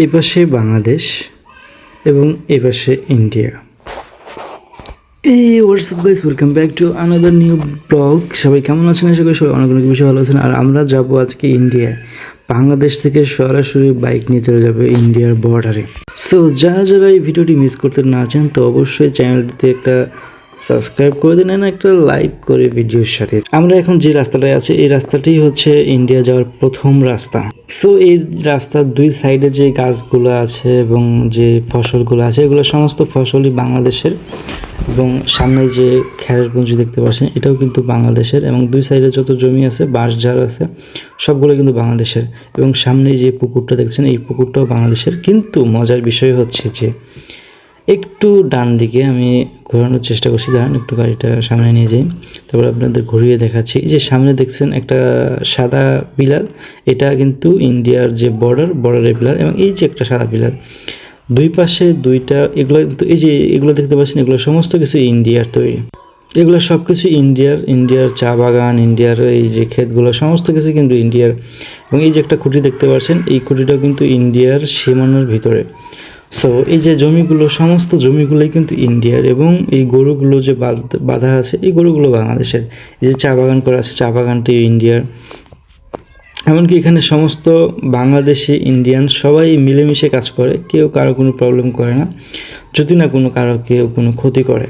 এই পাশে বাংলাদেশ এবং এই পাশে ইন্ডিয়া। এই WhatsApp guys, welcome back to another new blog. সবাই কেমন আছেন? আশা করি সবাই অনেক অনেক বেশি ভালো আছেন। আর আমরা যাব আজকে ইন্ডিয়ায়। বাংলাদেশ থেকে সরাসরি বাইক নিয়ে চলে যাবে ইন্ডিয়ার বর্ডারে। সো যারা যারা এই ভিডিওটি মিস করতে না চান তো অবশ্যই চ্যানেলটিতে একটা সাবস্ক্রাইব করে দিন, একটা লাইক করে ভিডিওর সাথে। আমরা এখন যে রাস্তাটায় আছি এই রাস্তাটি হচ্ছে ইন্ডিয়া যাওয়ার প্রথম রাস্তা। সো এই রাস্তার দুই সাইডে যে গাছগুলো আছে এবং যে ফসলগুলো আছে এগুলো সমস্ত ফসলই বাংলাদেশের, এবং সামনে যে খেরের পুঞ্জ দেখতে পাচ্ছেন এটাও কিন্তু বাংলাদেশের, এবং দুই সাইডে যত জমি আছে বাঁশঝাড় আছে সবগুলো কিন্তু বাংলাদেশের, এবং সামনে যে পুকুরটা দেখছেন এই পুকুরটাও বাংলাদেশের। কিন্তু মজার বিষয় হচ্ছে যে একটু ডান দিকে আমি ঘোরানোর চেষ্টা করছি, দাঁড়ান একটু গাড়িটা সামনে নিয়ে যাই, তারপর আপনাদের ঘুরিয়ে দেখাচ্ছি। এই যে সামনে দেখছেন একটা সাদা পিলার, এটা কিন্তু ইন্ডিয়ার যে বর্ডারের পিলার, এবং এই যে একটা সাদা পিলার দুই পাশে দুইটা, এগুলো কিন্তু এই যে এগুলো দেখতে পাচ্ছেন এগুলো সমস্ত কিছু ইন্ডিয়ার তৈরি। এগুলো সব কিছু ইন্ডিয়ার চা বাগান, ইন্ডিয়ার এই যে ক্ষেতগুলো সমস্ত কিছু কিন্তু ইন্ডিয়ার। এবং এই যে একটা খুঁটি দেখতে পাচ্ছেন এই খুঁটিটাও কিন্তু ইন্ডিয়ার সীমানার ভিতরে। সো এই যে জমিগুলো সমস্ত জমিগুলোই কিন্তু ইন্ডিয়ার, এবং এই গরুগুলো যে বাঁধা আছে এই গরুগুলো বাংলাদেশের। এই যে চা বাগান করা আছে চা বাগানটি ইন্ডিয়ার। এমনকি এখানে সমস্ত বাংলাদেশি ইন্ডিয়ান সবাই মিলেমিশে কাজ করে, কেউ কারো কোনো প্রবলেম করে না, যদি না কেউ কোনো ক্ষতি করে।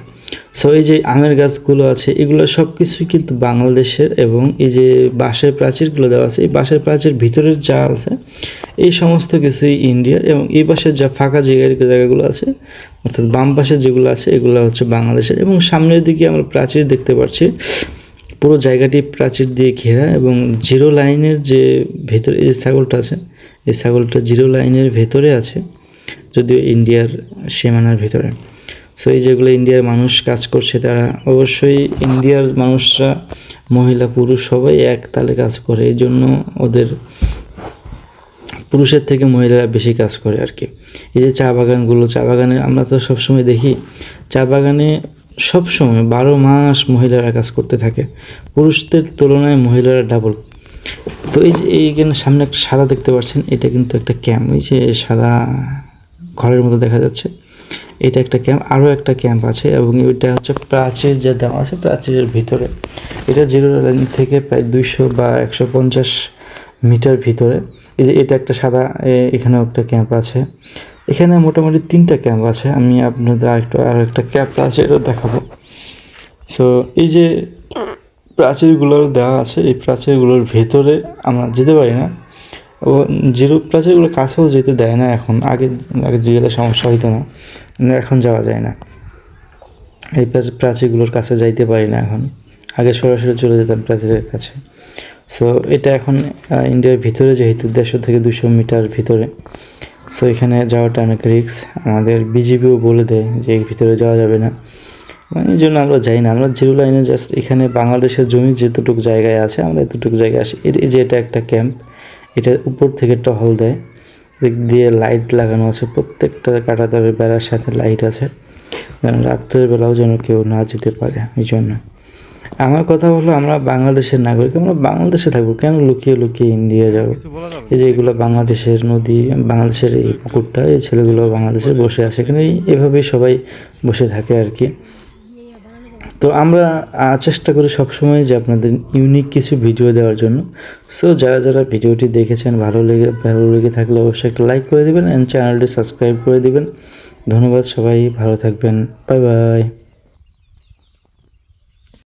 সো এই যে আমের গাছগুলো আছে এগুলো সব কিছুই কিন্তু বাংলাদেশের, এবং এই যে বাঁশের প্রাচীরগুলো দেওয়া আছে এই বাঁশের প্রাচীর ভিতরের যা আছে এই সমস্ত কিছুই ইন্ডিয়ার, এবং এই পাশের যা ফাঁকা জায়গাগুলো আছে অর্থাৎ বাম পাশে যেগুলো আছে এগুলো হচ্ছে বাংলাদেশের। এবং সামনের দিকে আমরা প্রাচীর দেখতে পাচ্ছি, পুরো জায়গাটি প্রাচীর দিয়ে ঘেরা, এবং জিরো লাইনের যে ভেতরে এই যে ছাগলটা আছে এই ছাগলটা জিরো লাইনের ভেতরে আছে, যদিও ইন্ডিয়ার সীমানার ভিতরে। সো এই যেগুলো ইন্ডিয়ার মানুষ কাজ করছে তারা অবশ্যই ইন্ডিয়ার মানুষরা মহিলা পুরুষ সবাই এক তালে কাজ করে, এই জন্য ওদের পুরুষের থেকে মহিলারা বেশি কাজ করে আর কি। এই যে চা বাগানে আমরা তো সবসময় দেখি চা বাগানে সবসময় 12 মাস মহিলারা কাজ করতে থাকে, পুরুষদের তুলনায় মহিলারা ডাবল। তো এই যে এইখানে সামনে একটা সাদা দেখতে পাচ্ছেন এটা কিন্তু একটা ক্যাম্প, ওই যে সাদা ঘরের মতো দেখা যাচ্ছে এটা একটা ক্যাম্প। আরও একটা ক্যাম্প আছে, এবং এটা হচ্ছে প্রাচীর যে দেওয়া আছে প্রাচীরের ভিতরে। এটা জিরো লাইন থেকে প্রায় 200 বা 150 মিটার ভিতরে। এই যে এটা একটা সাদা, এখানেও একটা ক্যাম্প আছে। এখানে মোটামুটি 3টা ক্যাম্প আছে, আমি আপনাদের আরও একটা ক্যাম্প আছে এটা দেখাবো। সো এই যে প্রাচীরগুলোর দেওয়া আছে এই প্রাচীরগুলোর ভেতরে আমরা যেতে পারি না, ও প্রাচীরগুলোর কাছেও যেতে দেয় না এখন। আগে গেলে সমস্যা হইতো না, এখন যাওয়া যায় না, এই প্রাচীরগুলোর কাছে যাইতে পারি না এখন। আগে সরাসরি চলে যেতাম প্রাচীরের কাছে। সো এটা এখন ইন্ডিয়ার ভিতরে, যেহেতু 150 থেকে 200 মিটার ভিতরে। সো এখানে যাওয়াটা অনেক রিস্ক, আমাদের বিজিবিও বলে দেয় যে এর ভিতরে যাওয়া যাবে না, এই জন্য আমরা যাই না। আমরা জিরো লাইনে জাস্ট এখানে বাংলাদেশের জমি যেতটুকু জায়গায় আছে আমরা এতটুকু জায়গায় আসি। এই যে এটা একটা ক্যাম্প, এটা উপর থেকে টহল দেয়, দিক দিয়ে লাইট লাগানো আছে, প্রত্যেকটা কাঁটাতারের বেড়ার সাথে লাইট আছে, রাত্রের বেলাও যেন কেউ না যেতে পারে। এই জন্য আমার কথা হলো আমরা বাংলাদেশের নাগরিক, আমরা বাংলাদেশে থাকবো, কেন লুকিয়ে লুকিয়ে ইন্ডিয়া যাবো? এই যে এগুলো বাংলাদেশের নদী, বাংলাদেশের এই পুকুরটা, এই ছেলেগুলো বাংলাদেশে বসে আছে এখানে, এভাবেই সবাই বসে থাকে আর কি। তো আমরা চেষ্টা করি সবসময় যে আপনাদের ইউনিক কিছু ভিডিও দেওয়ার জন্য। সো যারা যারা ভিডিওটি দেখেছেন ভালো লেগে থাকলে অবশ্যই একটা লাইক করে দেবেন, অ্যান্ড চ্যানেলটি সাবস্ক্রাইব করে দেবেন। ধন্যবাদ, সবাই ভালো থাকবেন, বাই বাই।